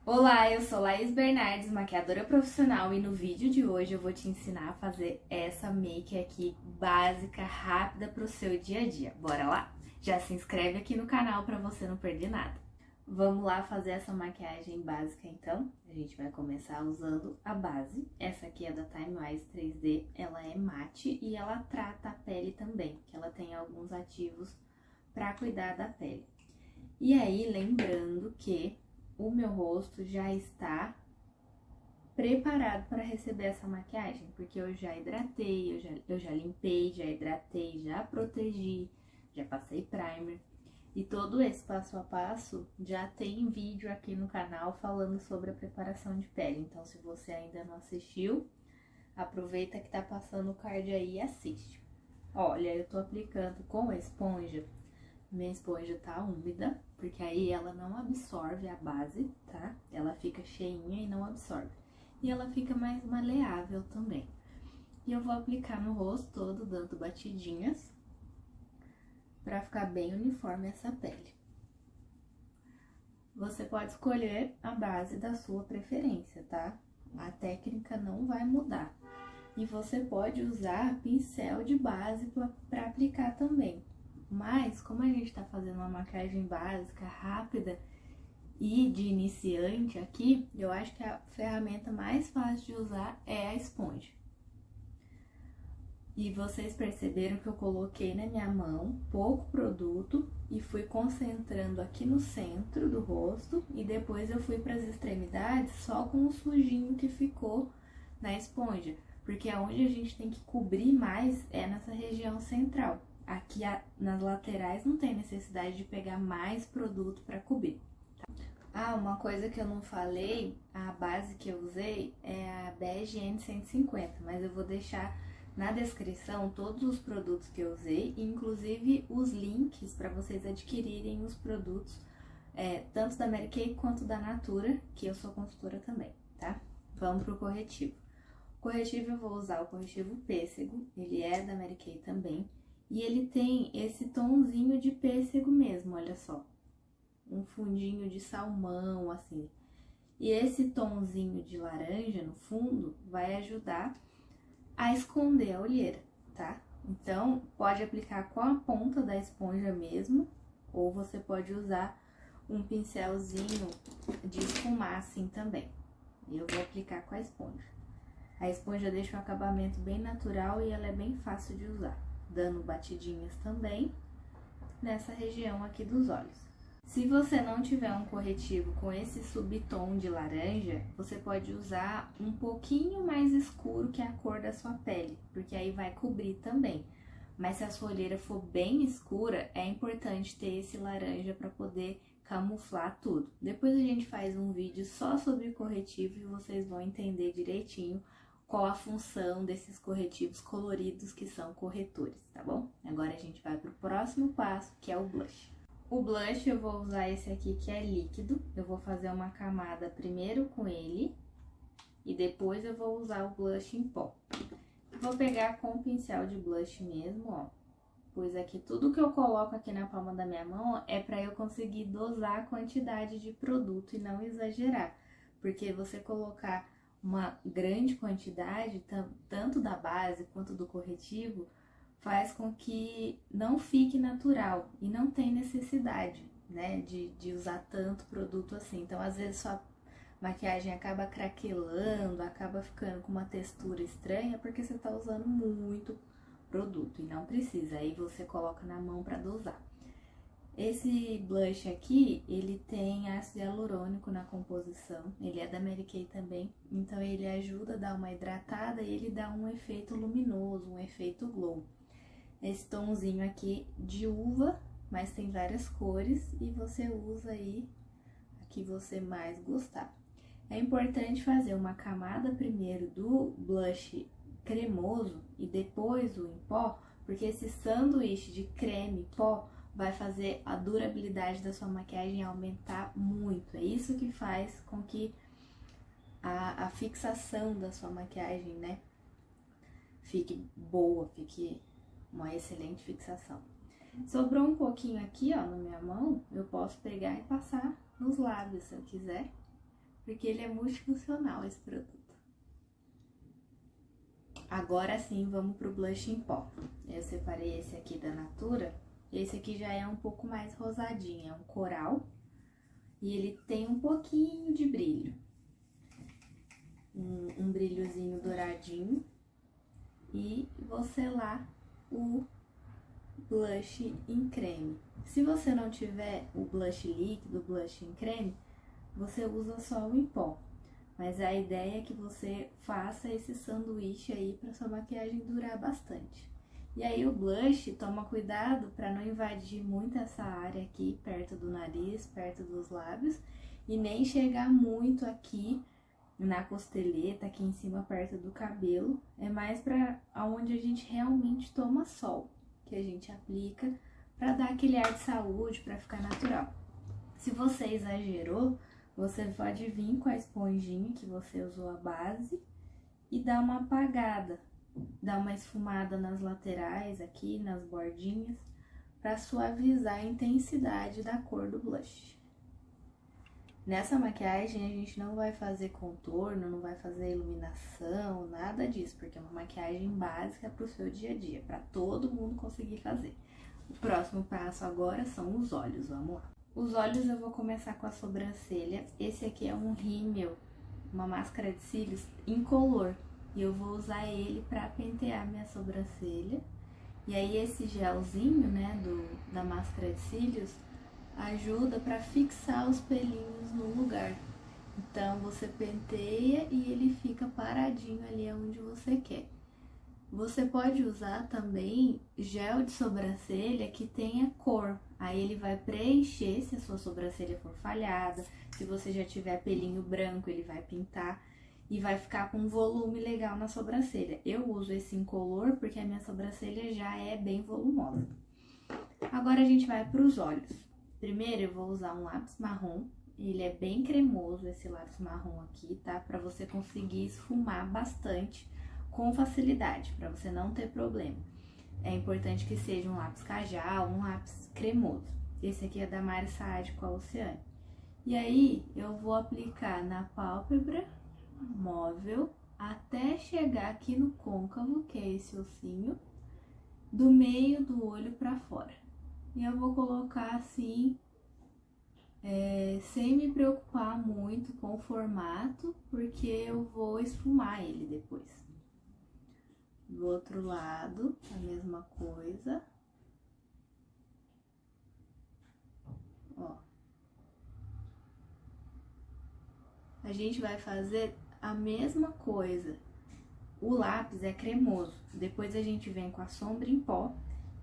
Olá, eu sou Laís Bernardes, maquiadora profissional, e no vídeo de hoje eu vou te ensinar a fazer essa make aqui básica, rápida pro seu dia a dia. Bora lá? Já se inscreve aqui no canal para você não perder nada. Vamos lá fazer essa maquiagem básica então? A gente vai começar usando a base. Essa aqui é da Time Wise 3D, ela é mate e ela trata a pele também, que ela tem alguns ativos para cuidar da pele. E aí, lembrando que o meu rosto já está preparado para receber essa maquiagem, porque eu já hidratei, eu já limpei, já hidratei, já protegi, já passei primer. E todo esse passo a passo já tem vídeo aqui no canal falando sobre a preparação de pele. Então, se você ainda não assistiu, aproveita que tá passando o card aí e assiste. Olha, eu tô aplicando com a esponja. Minha esponja tá úmida, porque aí ela não absorve a base, tá? Ela fica cheinha e não absorve. E ela fica mais maleável também. E eu vou aplicar no rosto todo, dando batidinhas, pra ficar bem uniforme essa pele. Você pode escolher a base da sua preferência, tá? A técnica não vai mudar. E você pode usar pincel de base pra aplicar também. Mas, como a gente tá fazendo uma maquiagem básica, rápida e de iniciante aqui, eu acho que a ferramenta mais fácil de usar é a esponja. E vocês perceberam que eu coloquei na minha mão pouco produto e fui concentrando aqui no centro do rosto e depois eu fui para as extremidades só com o sujinho que ficou na esponja, porque aonde a gente tem que cobrir mais é nessa região central. Aqui nas laterais não tem necessidade de pegar mais produto para cobrir. Tá? Ah, uma coisa que eu não falei, a base que eu usei é a Bege N150, mas eu vou deixar na descrição todos os produtos que eu usei, inclusive os links para vocês adquirirem os produtos, tanto da Mary Kay quanto da Natura, que eu sou consultora também, tá? Vamos pro corretivo. Corretivo eu vou usar o corretivo pêssego, ele é da Mary Kay também. E ele tem esse tonzinho de pêssego mesmo, olha só. Um fundinho de salmão, assim. E esse tonzinho de laranja no fundo vai ajudar a esconder a olheira, tá? Então, pode aplicar com a ponta da esponja mesmo, ou você pode usar um pincelzinho de esfumar assim também. Eu vou aplicar com a esponja. A esponja deixa um acabamento bem natural e ela é bem fácil de usar, dando batidinhas também nessa região aqui dos olhos. Se você não tiver um corretivo com esse subtom de laranja, você pode usar um pouquinho mais escuro que a cor da sua pele, porque aí vai cobrir também. Mas se a sua olheira for bem escura, é importante ter esse laranja para poder camuflar tudo. Depois a gente faz um vídeo só sobre corretivo e vocês vão entender direitinho qual a função desses corretivos coloridos que são corretores, tá bom? Agora a gente vai pro próximo passo, que é o blush. O blush eu vou usar esse aqui que é líquido, eu vou fazer uma camada primeiro com ele e depois eu vou usar o blush em pó. Vou pegar com o pincel de blush mesmo, ó, pois aqui tudo que eu coloco aqui na palma da minha mão é pra eu conseguir dosar a quantidade de produto e não exagerar, porque você colocar uma grande quantidade, tanto da base quanto do corretivo, faz com que não fique natural e não tem necessidade, né, de usar tanto produto assim. Então, às vezes, sua maquiagem acaba craquelando, acaba ficando com uma textura estranha porque você tá usando muito produto e não precisa. Aí você coloca na mão para dosar. Esse blush aqui, ele tem ácido hialurônico na composição, ele é da Mary Kay também, então ele ajuda a dar uma hidratada e ele dá um efeito luminoso, um efeito glow. Esse tomzinho aqui de uva, mas tem várias cores e você usa aí a que você mais gostar. É importante fazer uma camada primeiro do blush cremoso e depois o em pó, porque esse sanduíche de creme e pó vai fazer a durabilidade da sua maquiagem aumentar muito. É isso que faz com que a fixação da sua maquiagem, né, fique boa, fique uma excelente fixação. Sobrou um pouquinho aqui, ó, na minha mão, eu posso pegar e passar nos lábios, se eu quiser, porque ele é multifuncional, esse produto. Agora sim, vamos pro blush em pó. Eu separei esse aqui da Natura. Esse aqui já é um pouco mais rosadinho, é um coral. E ele tem um pouquinho de brilho. Um brilhozinho douradinho. E vou selar o blush em creme. Se você não tiver o blush líquido, o blush em creme, você usa só o em pó. Mas a ideia é que você faça esse sanduíche aí para sua maquiagem durar bastante. E aí o blush, toma cuidado para não invadir muito essa área aqui, perto do nariz, perto dos lábios, e nem chegar muito aqui na costeleta, aqui em cima, perto do cabelo. É mais para onde a gente realmente toma sol, que a gente aplica para dar aquele ar de saúde, para ficar natural. Se você exagerou, você pode vir com a esponjinha que você usou a base e dar uma apagada, dar uma esfumada nas laterais aqui, nas bordinhas, para suavizar a intensidade da cor do blush. Nessa maquiagem a gente não vai fazer contorno, não vai fazer iluminação, nada disso, porque é uma maquiagem básica para o seu dia a dia, para todo mundo conseguir fazer. O próximo passo agora são os olhos, vamos lá. Os olhos eu vou começar com a sobrancelha. Esse aqui é um rímel, uma máscara de cílios incolor. E eu vou usar ele pra pentear minha sobrancelha. E aí esse gelzinho, né, da máscara de cílios, ajuda pra fixar os pelinhos no lugar. Então você penteia e ele fica paradinho ali onde você quer. Você pode usar também gel de sobrancelha que tenha cor. Aí ele vai preencher se a sua sobrancelha for falhada. Se você já tiver pelinho branco, ele vai pintar e vai ficar com um volume legal na sobrancelha. Eu uso esse incolor porque a minha sobrancelha já é bem volumosa. Agora a gente vai para os olhos. Primeiro eu vou usar um lápis marrom. Ele é bem cremoso, esse lápis marrom aqui, tá? Para você conseguir esfumar bastante com facilidade, para você não ter problema. É importante que seja um lápis cajal, um lápis cremoso. Esse aqui é da Mari Saad com a Oceane. E aí, eu vou aplicar na pálpebra móvel até chegar aqui no côncavo, que é esse ossinho, do meio do olho para fora. E eu vou colocar assim, sem me preocupar muito com o formato, porque eu vou esfumar ele depois. Do outro lado, a mesma coisa. Ó. A gente vai fazer a mesma coisa. O lápis é cremoso. Depois a gente vem com a sombra em pó.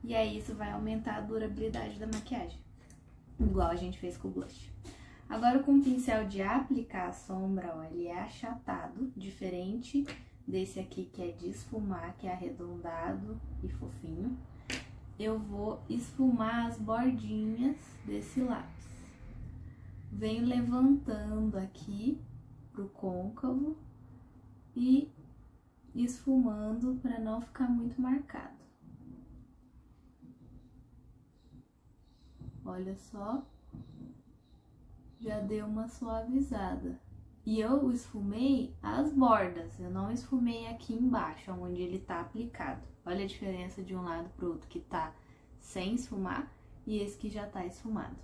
E aí isso vai aumentar a durabilidade da maquiagem. Igual a gente fez com o blush. Agora com o pincel de aplicar a sombra, ó, ele é achatado, diferente desse aqui que é de esfumar, que é arredondado e fofinho. Eu vou esfumar as bordinhas desse lápis. Venho levantando aqui pro côncavo e esfumando para não ficar muito marcado. Olha só, já deu uma suavizada. E eu esfumei as bordas, eu não esfumei aqui embaixo, onde ele tá aplicado. Olha a diferença de um lado pro outro, que tá sem esfumar e esse que já tá esfumado.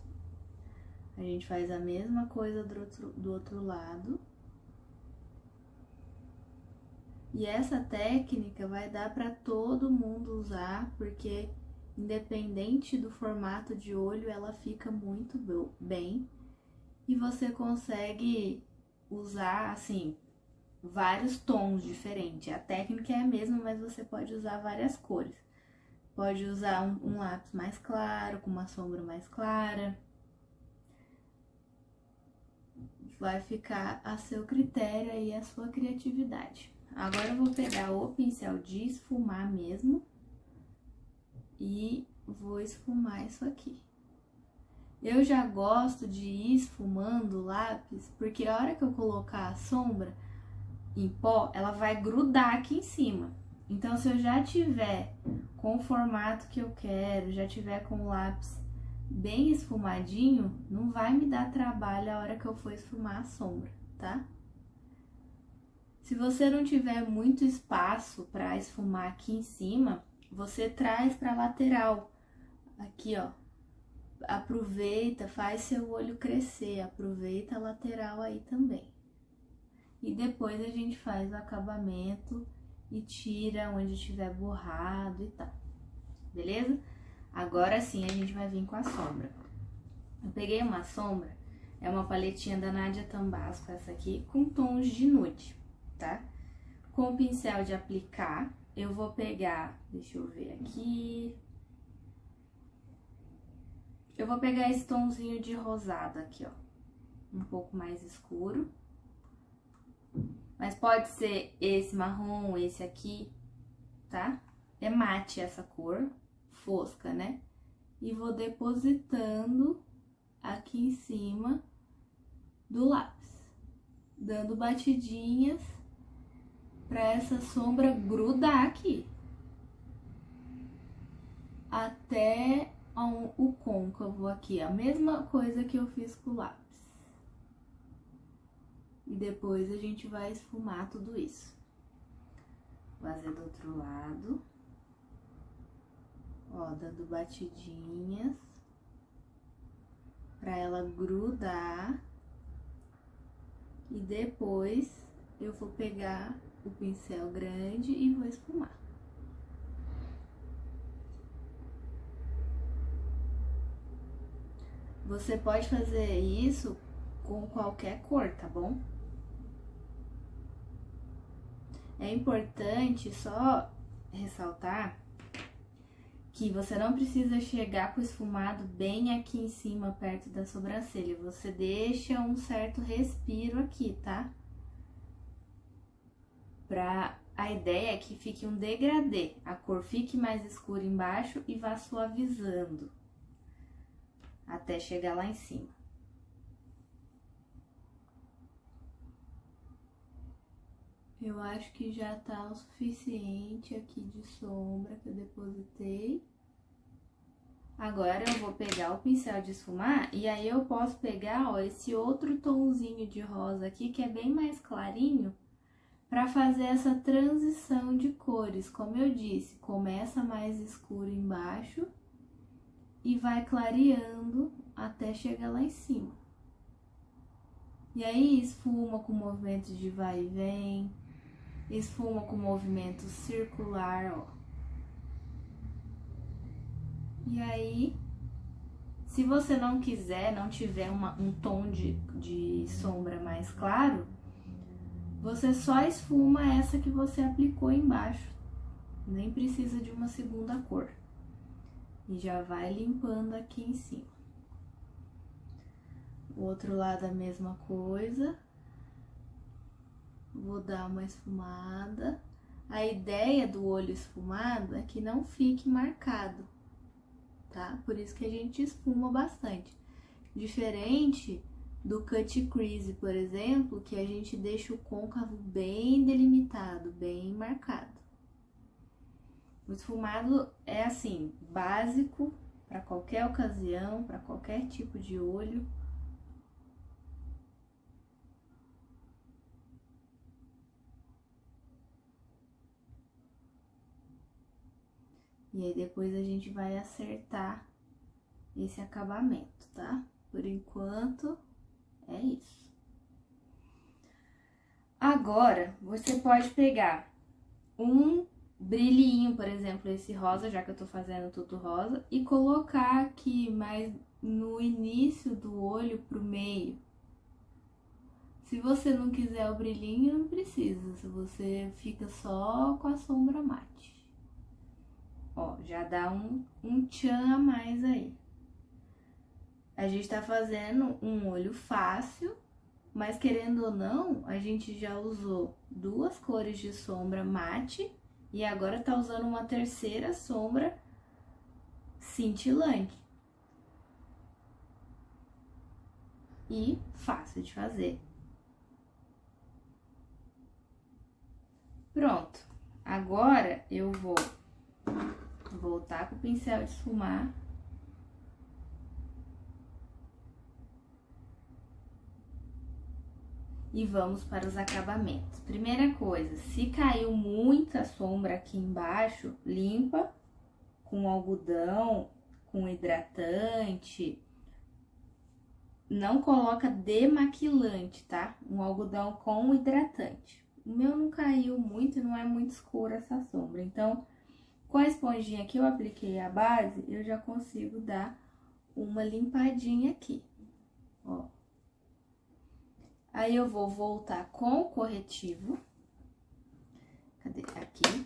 A gente faz a mesma coisa do outro lado. E essa técnica vai dar para todo mundo usar, porque independente do formato de olho, ela fica muito bem. E você consegue usar, assim, vários tons diferentes. A técnica é a mesma, mas você pode usar várias cores. Pode usar um lápis mais claro, com uma sombra mais clara. Vai ficar a seu critério e a sua criatividade. Agora eu vou pegar o pincel de esfumar mesmo e vou esfumar isso aqui. Eu já gosto de ir esfumando o lápis, porque a hora que eu colocar a sombra em pó, ela vai grudar aqui em cima. Então, se eu já tiver com o formato que eu quero, já tiver com o lápis bem esfumadinho, não vai me dar trabalho a hora que eu for esfumar a sombra. tá? Se você não tiver muito espaço para esfumar aqui em cima, você traz para lateral. Aqui, ó. Aproveita, faz seu olho crescer, aproveita a lateral aí também. E depois a gente faz o acabamento e tira onde tiver borrado e tal. Beleza? Agora sim a gente vai vir com a sombra. Eu peguei uma sombra, é uma paletinha da Nadia Tambasco, essa aqui, com tons de nude, tá? Com o pincel de aplicar, eu vou pegar, deixa eu ver aqui. Eu vou pegar esse tomzinho de rosado aqui, ó, um pouco mais escuro. Mas pode ser esse marrom, esse aqui, tá? É mate essa cor, fosca, né? E vou depositando aqui em cima do lápis, dando batidinhas pra essa sombra grudar aqui. Até o côncavo aqui, a mesma coisa que eu fiz com o lápis. E depois a gente vai esfumar tudo isso. Vou fazer do outro lado. Ó, dando batidinhas pra ela grudar. E depois eu vou pegar o pincel grande e vou esfumar. Você pode fazer isso com qualquer cor, tá bom? É importante só ressaltar que você não precisa chegar com o esfumado bem aqui em cima, perto da sobrancelha. Você deixa um certo respiro aqui, tá? A ideia é que fique um degradê, a cor fique mais escura embaixo e vá suavizando até chegar lá em cima. Eu acho que já tá o suficiente aqui de sombra que eu depositei. Agora eu vou pegar o pincel de esfumar e aí eu posso pegar, ó, esse outro tomzinho de rosa aqui, que é bem mais clarinho, pra fazer essa transição de cores. Como eu disse, começa mais escuro embaixo e vai clareando até chegar lá em cima. E aí esfuma com movimentos de vai e vem. Esfuma com movimento circular, ó. E aí, se você não quiser, não tiver um tom de sombra mais claro, você só esfuma essa que você aplicou embaixo. Nem precisa de uma segunda cor. E já vai limpando aqui em cima. O outro lado a mesma coisa. Vou dar uma esfumada. A ideia do olho esfumado é que não fique marcado, tá? Por isso que a gente esfuma bastante. Diferente do cut crease, por exemplo, que a gente deixa o côncavo bem delimitado, bem marcado. O esfumado é assim, básico para qualquer ocasião, para qualquer tipo de olho. E aí depois a gente vai acertar esse acabamento, tá? Por enquanto, é isso. Agora, você pode pegar um brilhinho, por exemplo, esse rosa, já que eu tô fazendo tudo rosa, e colocar aqui mais no início do olho pro meio. Se você não quiser o brilhinho, não precisa, se você fica só com a sombra mate. Ó, já dá um tchan a mais aí. A gente tá fazendo um olho fácil, mas querendo ou não, a gente já usou duas cores de sombra mate e agora tá usando uma terceira sombra cintilante. E fácil de fazer. Pronto. Agora eu vou voltar com o pincel de esfumar. e vamos para os acabamentos. Primeira coisa, se caiu muita sombra aqui embaixo, limpa com algodão, com hidratante. Não coloca demaquilante, tá? Um algodão com hidratante. O meu não caiu muito e não é muito escura essa sombra. Então, com a esponjinha que eu apliquei a base, eu já consigo dar uma limpadinha aqui, ó. Aí, eu vou voltar com o corretivo. Cadê? Aqui.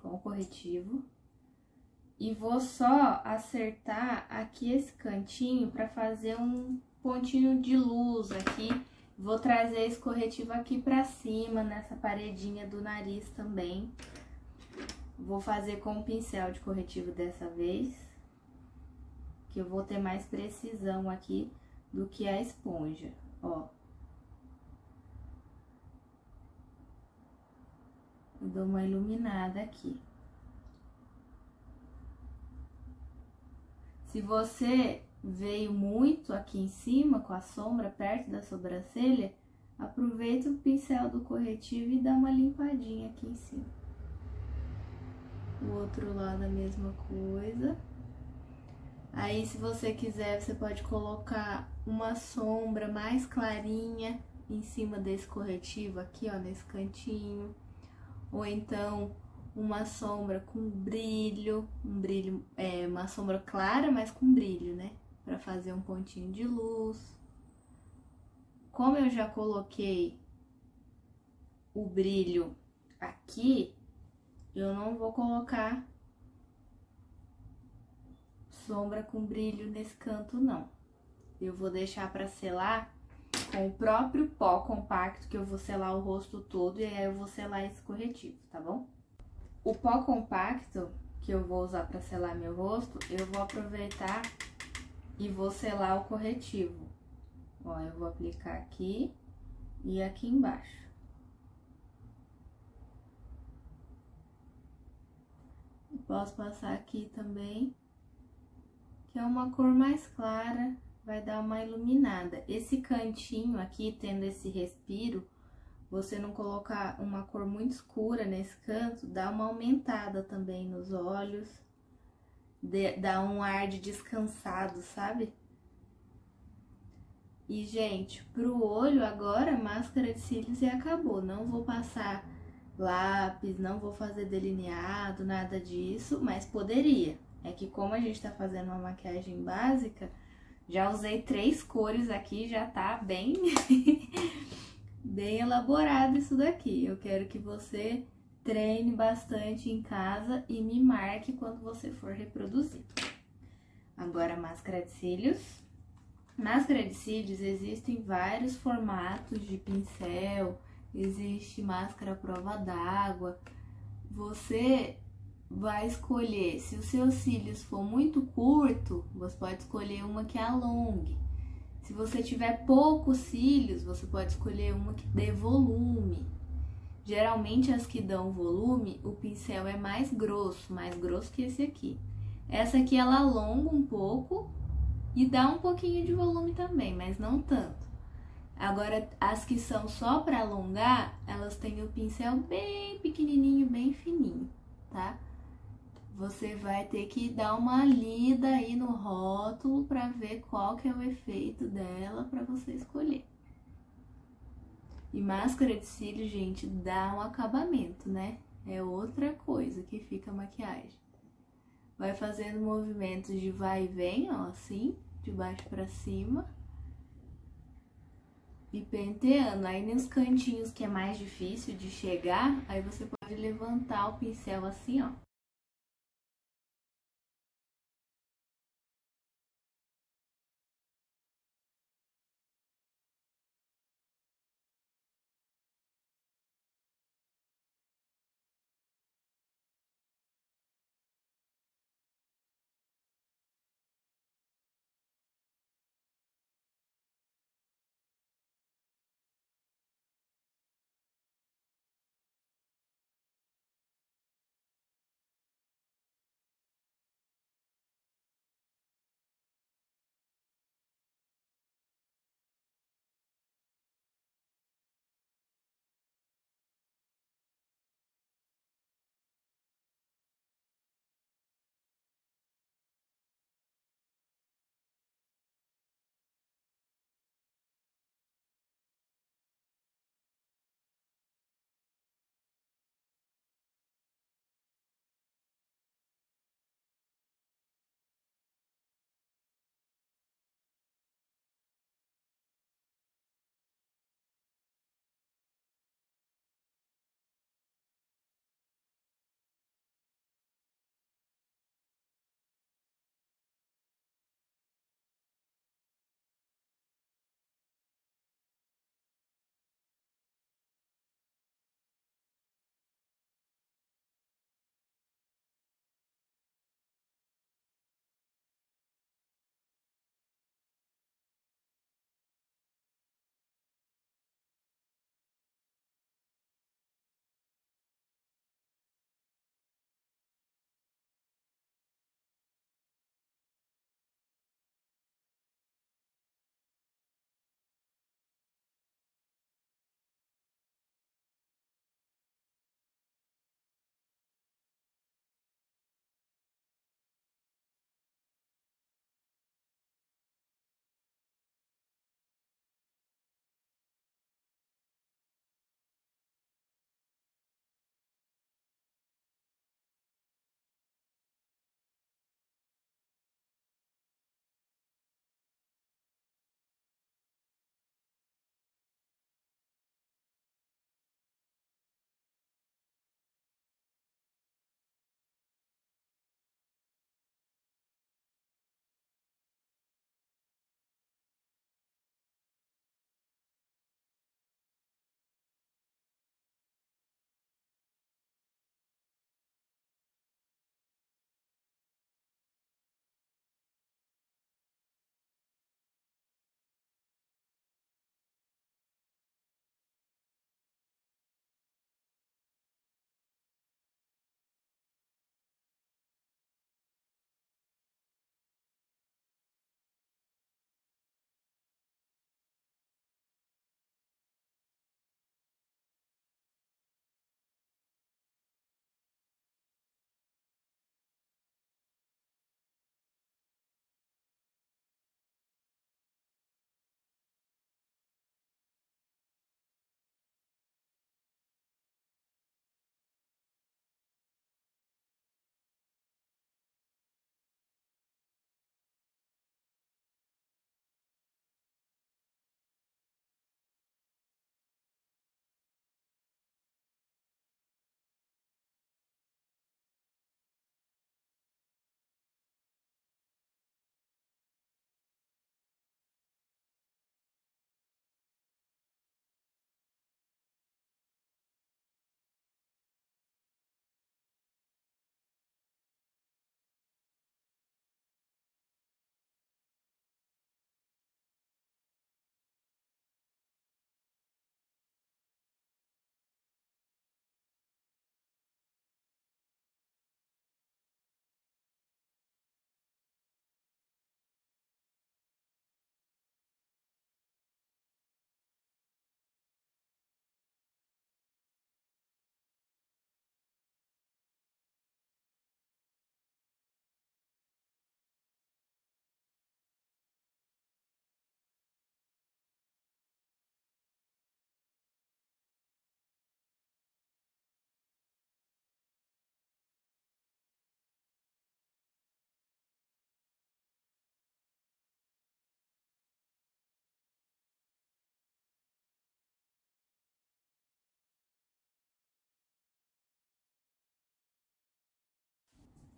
Com o corretivo. E vou só acertar aqui esse cantinho pra fazer um pontinho de luz aqui. Vou trazer esse corretivo aqui pra cima, nessa paredinha do nariz também. Vou fazer com o pincel de corretivo dessa vez, que eu vou ter mais precisão aqui do que a esponja, ó. Eu dou uma iluminada aqui. Se você veio muito aqui em cima, com a sombra perto da sobrancelha, aproveita o pincel do corretivo e dá uma limpadinha aqui em cima. O outro lado a mesma coisa. Aí, se você quiser, você pode colocar uma sombra mais clarinha em cima desse corretivo aqui, ó, nesse cantinho. Ou então uma sombra com brilho, uma sombra clara, mas com brilho, né? Pra fazer um pontinho de luz. Como eu já coloquei o brilho aqui, eu não vou colocar sombra com brilho nesse canto, não. Eu vou deixar pra selar com o próprio pó compacto, que eu vou selar o rosto todo, e aí eu vou selar esse corretivo, tá bom? O pó compacto que eu vou usar para selar meu rosto, eu vou aproveitar e vou selar o corretivo. Ó, eu vou aplicar aqui e aqui embaixo. Posso passar aqui também, que é uma cor mais clara, vai dar uma iluminada. Esse cantinho aqui, tendo esse respiro, você não colocar uma cor muito escura nesse canto, dá uma aumentada também nos olhos, dá um ar de descansado, sabe? E, gente, pro olho agora, máscara de cílios e acabou. Não vou passar lápis, não vou fazer delineado, nada disso, mas poderia. É que como a gente tá fazendo uma maquiagem básica, já usei 3 cores aqui, já tá bem... bem elaborado isso daqui. Eu quero que você treine bastante em casa e me marque quando você for reproduzir. Agora, máscara de cílios. Máscara de cílios, existem vários formatos de pincel, existe máscara à prova d'água. Você vai escolher, se os seus cílios for muito curto, você pode escolher uma que alongue. Se você tiver poucos cílios, você pode escolher uma que dê volume. Geralmente as que dão volume, o pincel é mais grosso que esse aqui. Essa aqui ela alonga um pouco e dá um pouquinho de volume também, mas não tanto. Agora, as que são só para alongar, elas têm o pincel bem pequenininho, bem fininho, tá? Você vai ter que dar uma lida aí no rótulo para ver qual que é o efeito dela para você escolher. E máscara de cílios, gente, dá um acabamento, né? É outra coisa que fica a maquiagem. Vai fazendo movimentos de vai e vem, ó, assim, de baixo para cima. E penteando. Aí nos cantinhos que é mais difícil de chegar, aí você pode levantar o pincel assim, ó.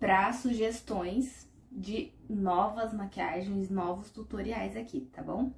para sugestões de novas maquiagens, novos tutoriais aqui, tá bom?